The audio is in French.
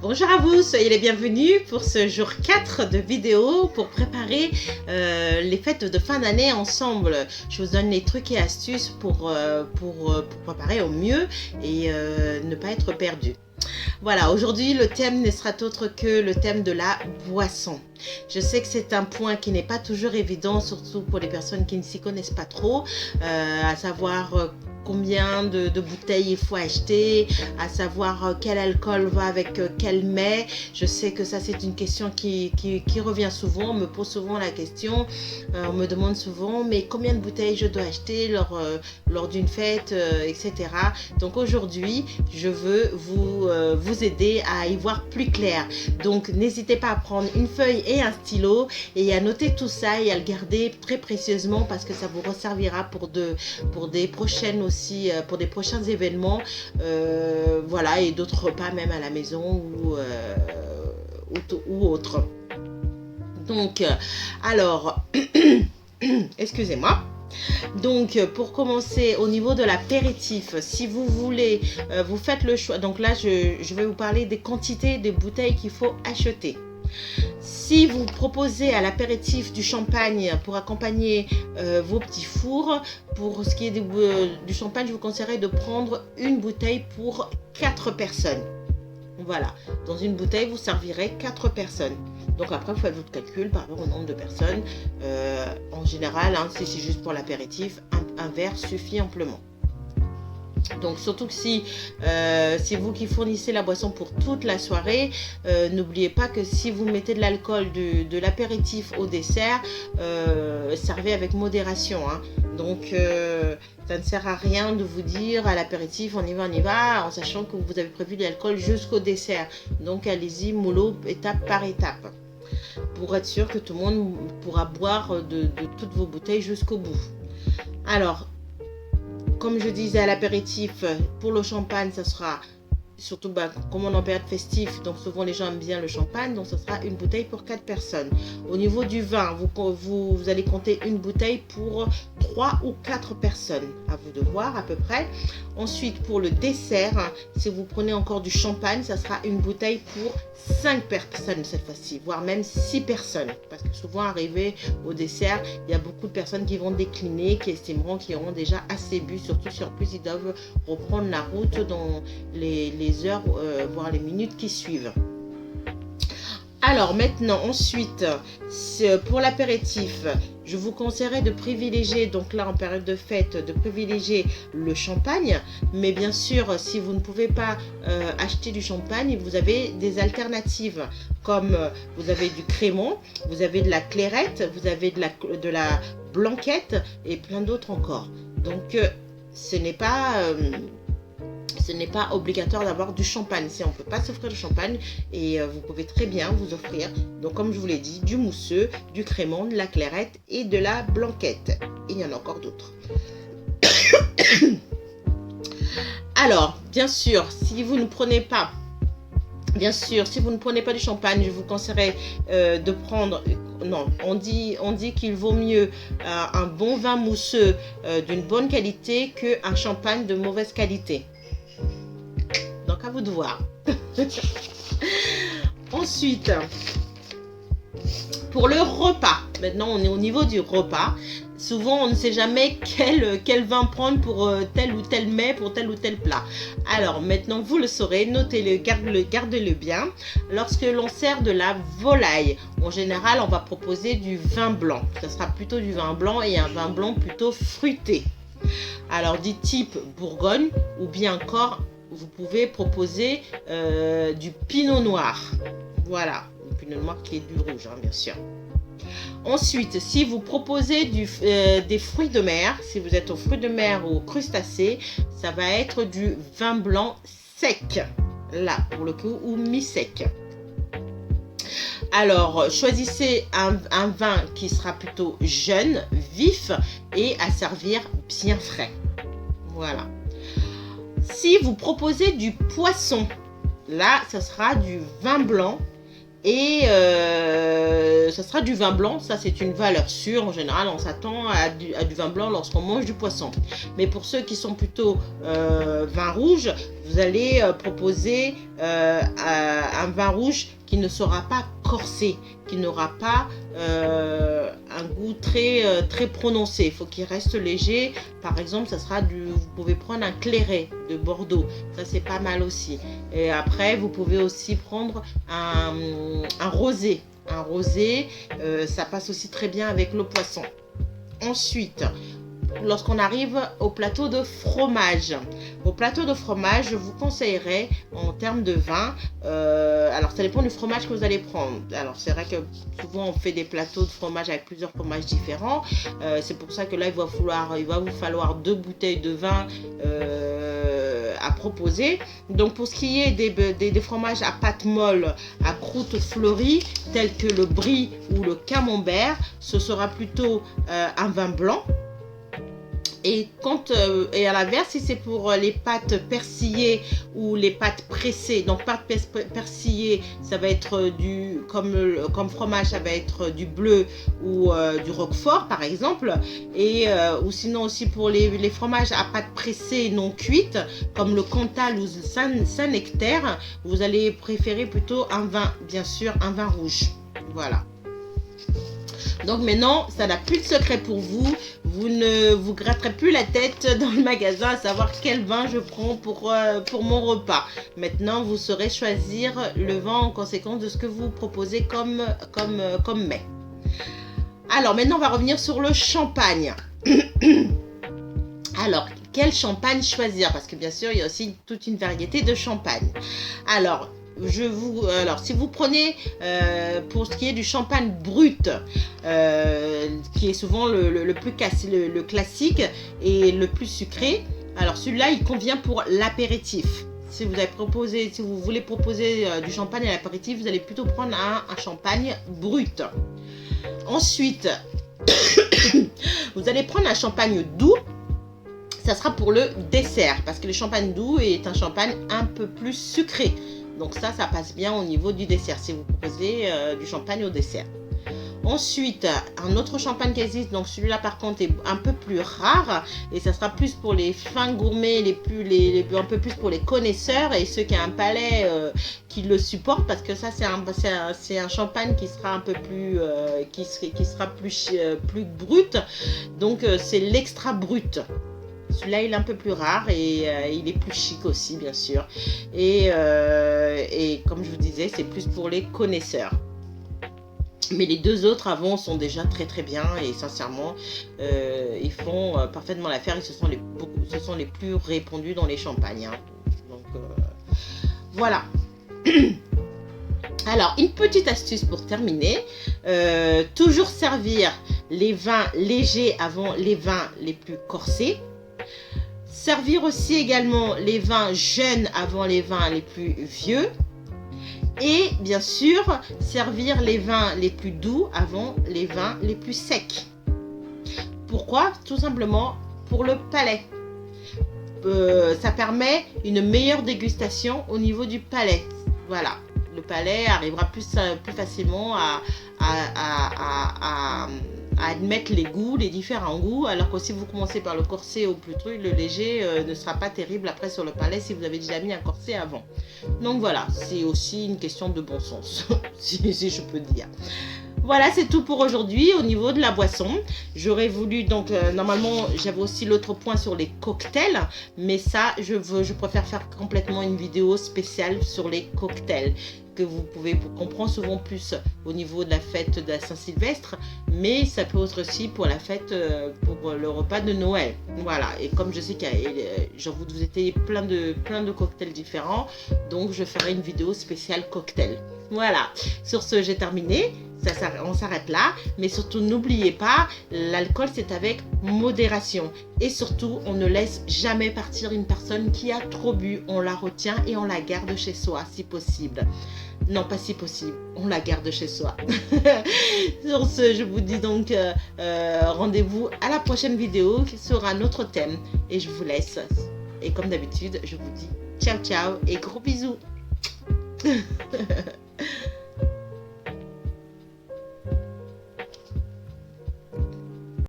Bonjour à vous, soyez les bienvenus pour ce jour 4 de vidéo pour préparer les fêtes de fin d'année ensemble. Je vous donne les trucs et astuces pour préparer au mieux et ne pas être perdu. Voilà, aujourd'hui le thème ne sera autre que le thème de la boisson. Je sais que c'est un point qui n'est pas toujours évident, surtout pour les personnes qui ne s'y connaissent pas trop, à savoir combien de bouteilles il faut acheter, à savoir quel alcool va avec quel mets. Je sais que ça c'est une question qui revient souvent, on me pose souvent la question, on me demande souvent mais combien de bouteilles je dois acheter lors d'une fête, etc. Donc aujourd'hui je veux vous aider à y voir plus clair. Donc n'hésitez pas à prendre une feuille et un stylo et à noter tout ça et à le garder très précieusement parce que ça vous resservira pour des prochaines aussi, pour des prochains événements, voilà, et d'autres repas même à la maison ou autre. Donc alors excusez-moi. Donc pour commencer au niveau de l'apéritif, si vous voulez, vous faites le choix. Donc là je vais vous parler des quantités de bouteilles qu'il faut acheter. Si vous proposez à l'apéritif du champagne pour accompagner vos petits fours, pour ce qui est du champagne, je vous conseillerais de prendre une bouteille pour 4 personnes. Voilà, dans une bouteille vous servirez 4 personnes. Donc après vous faites votre calcul par rapport au nombre de personnes. En général, hein, si c'est juste pour l'apéritif, un verre suffit amplement. Donc surtout que si c'est vous qui fournissez la boisson pour toute la soirée, n'oubliez pas que si vous mettez de l'alcool de l'apéritif au dessert, servez avec modération, hein. Donc ça ne sert à rien de vous dire à l'apéritif on y va, en sachant que vous avez prévu de l'alcool jusqu'au dessert. Donc allez-y mollo, étape par étape, pour être sûr que tout le monde pourra boire de toutes vos bouteilles jusqu'au bout. Alors, comme je disais à l'apéritif, pour le champagne, ça sera surtout comme on est en période festive, donc souvent les gens aiment bien le champagne, donc ça sera une bouteille pour 4 personnes. Au niveau du vin, vous allez compter une bouteille pour 3 ou 4 personnes, à vous de voir à peu près. Ensuite, pour le dessert, si vous prenez encore du champagne, ça sera une bouteille pour 5 personnes cette fois-ci, voire même 6 personnes. Parce que souvent, arrivé au dessert, il y a beaucoup de personnes qui vont décliner, qui estimeront qu'ils auront déjà assez bu, surtout si en plus ils doivent reprendre la route dans les heures, voire les minutes qui suivent. Alors maintenant, ensuite, pour l'apéritif, je vous conseillerais de privilégier, donc là en période de fête, de privilégier le champagne. Mais bien sûr, si vous ne pouvez pas acheter du champagne, vous avez des alternatives. Comme vous avez du crémant, vous avez de la clairette, vous avez de la blanquette et plein d'autres encore. Donc ce n'est pas obligatoire d'avoir du champagne. Si on ne peut pas s'offrir du champagne, et vous pouvez très bien vous offrir, donc comme je vous l'ai dit, du mousseux, du crémant, de la clairette et de la blanquette. Et il y en a encore d'autres. Alors, bien sûr, si vous ne prenez pas du champagne, je vous conseillerais de prendre... Non, on dit qu'il vaut mieux un bon vin mousseux d'une bonne qualité qu'un champagne de mauvaise qualité. Donc à vous de voir. Ensuite, pour le repas, maintenant on est au niveau du repas. Souvent on ne sait jamais quel vin prendre pour tel ou tel mets, pour tel ou tel plat. Alors maintenant vous le saurez, notez-le, gardez-le bien. Lorsque l'on sert de la volaille, en général on va proposer du vin blanc. Ce sera plutôt du vin blanc et un vin blanc plutôt fruité. Alors du type Bourgogne ou bien encore vous pouvez proposer du pinot noir. Voilà, le pinot noir qui est du rouge, hein, bien sûr. Ensuite, si vous proposez des fruits de mer, si vous êtes aux fruits de mer ou aux crustacés, ça va être du vin blanc sec, là pour le coup, ou mi-sec. Alors, choisissez un vin qui sera plutôt jeune, vif et à servir bien frais. Voilà. Si vous proposez du poisson, là, ça sera du vin blanc Et ça sera du vin blanc, ça c'est une valeur sûre. En général, on s'attend à du vin blanc lorsqu'on mange du poisson. Mais pour ceux qui sont plutôt vin rouge, vous allez proposer un vin rouge qui ne sera pas corsé, qui n'aura pas un goût très prononcé. Il faut qu'il reste léger. Par exemple, ça sera vous pouvez prendre un clairet de Bordeaux. Ça, c'est pas mal aussi. Et après, vous pouvez aussi prendre un rosé. Un rosé, ça passe aussi très bien avec le poisson. Ensuite, lorsqu'on arrive au plateau de fromage. Au plateau de fromage, je vous conseillerais en termes de vin, alors ça dépend du fromage que vous allez prendre. Alors c'est vrai que souvent on fait des plateaux de fromage avec plusieurs fromages différents. C'est pour ça que là il va vous falloir 2 bouteilles de vin à proposer. Donc pour ce qui est des fromages à pâte molle, à croûte fleurie, tels que le brie ou le camembert, ce sera plutôt un vin blanc. Et à l'inverse, si c'est pour les pâtes persillées ou les pâtes pressées, donc pâtes persillées, ça va être comme fromage, ça va être du bleu ou du roquefort par exemple, et ou sinon aussi pour les fromages à pâte pressée non cuite, comme le Cantal ou Saint-Nectaire, vous allez préférer plutôt un vin, bien sûr, un vin rouge. Voilà. Donc maintenant, ça n'a plus de secret pour vous. Vous ne vous gratterez plus la tête dans le magasin à savoir quel vin je prends pour mon repas. Maintenant, vous saurez choisir le vin en conséquence de ce que vous proposez comme mets. Alors maintenant, on va revenir sur le champagne. Alors, quel champagne choisir? Parce que bien sûr, il y a aussi toute une variété de champagne. Alors, si vous prenez pour ce qui est du champagne brut, qui est souvent le classique et le plus sucré, alors celui-là il convient pour l'apéritif. Si vous voulez proposer du champagne à l'apéritif, vous allez plutôt prendre un champagne brut. Ensuite, vous allez prendre un champagne doux. Ça sera pour le dessert, parce que le champagne doux est un champagne un peu plus sucré. Donc ça passe bien au niveau du dessert, si vous proposez du champagne au dessert. Ensuite, un autre champagne qui existe, donc celui-là par contre est un peu plus rare, et ça sera plus pour les fins gourmets, un peu plus pour les connaisseurs et ceux qui ont un palais qui le supportent, parce que ça c'est un champagne qui sera un peu plus qui sera plus brut. Donc c'est l'extra brut. Celui-là, il est un peu plus rare et il est plus chic aussi, bien sûr. Et comme je vous disais, c'est plus pour les connaisseurs. Mais les deux autres avant sont déjà très très bien et sincèrement, ils font parfaitement l'affaire. Ce sont les plus répandus dans les champagnes. Hein. Donc, voilà. Alors, une petite astuce pour terminer. Toujours servir les vins légers avant les vins les plus corsés. Servir aussi également les vins jeunes avant les vins les plus vieux. Et bien sûr, servir les vins les plus doux avant les vins les plus secs. Pourquoi? Tout simplement pour le palais. Ça permet une meilleure dégustation au niveau du palais. Voilà, le palais arrivera plus facilement à admettre les goûts, les différents goûts, alors que si vous commencez par le corset au plus truc, le léger ne sera pas terrible après sur le palais si vous avez déjà mis un corset avant. Donc voilà, c'est aussi une question de bon sens, si je peux dire. Voilà, c'est tout pour aujourd'hui au niveau de la boisson. J'aurais voulu, donc normalement j'avais aussi l'autre point sur les cocktails, mais ça je préfère faire complètement une vidéo spéciale sur les cocktails que vous pouvez comprendre souvent plus au niveau de la fête de la Saint-Sylvestre, mais ça peut être aussi pour la fête, pour le repas de Noël. Voilà, et comme je sais que vous étiez plein de cocktails différents, donc je ferai une vidéo spéciale cocktail. Voilà, sur ce j'ai terminé. On s'arrête là, mais surtout n'oubliez pas, l'alcool c'est avec modération et surtout on ne laisse jamais partir une personne qui a trop bu, on la retient et on la garde chez soi si possible. Non, pas si possible, on la garde chez soi. Sur ce, je vous dis donc rendez-vous à la prochaine vidéo qui sera un autre thème et je vous laisse. Et comme d'habitude, je vous dis ciao ciao et gros bisous.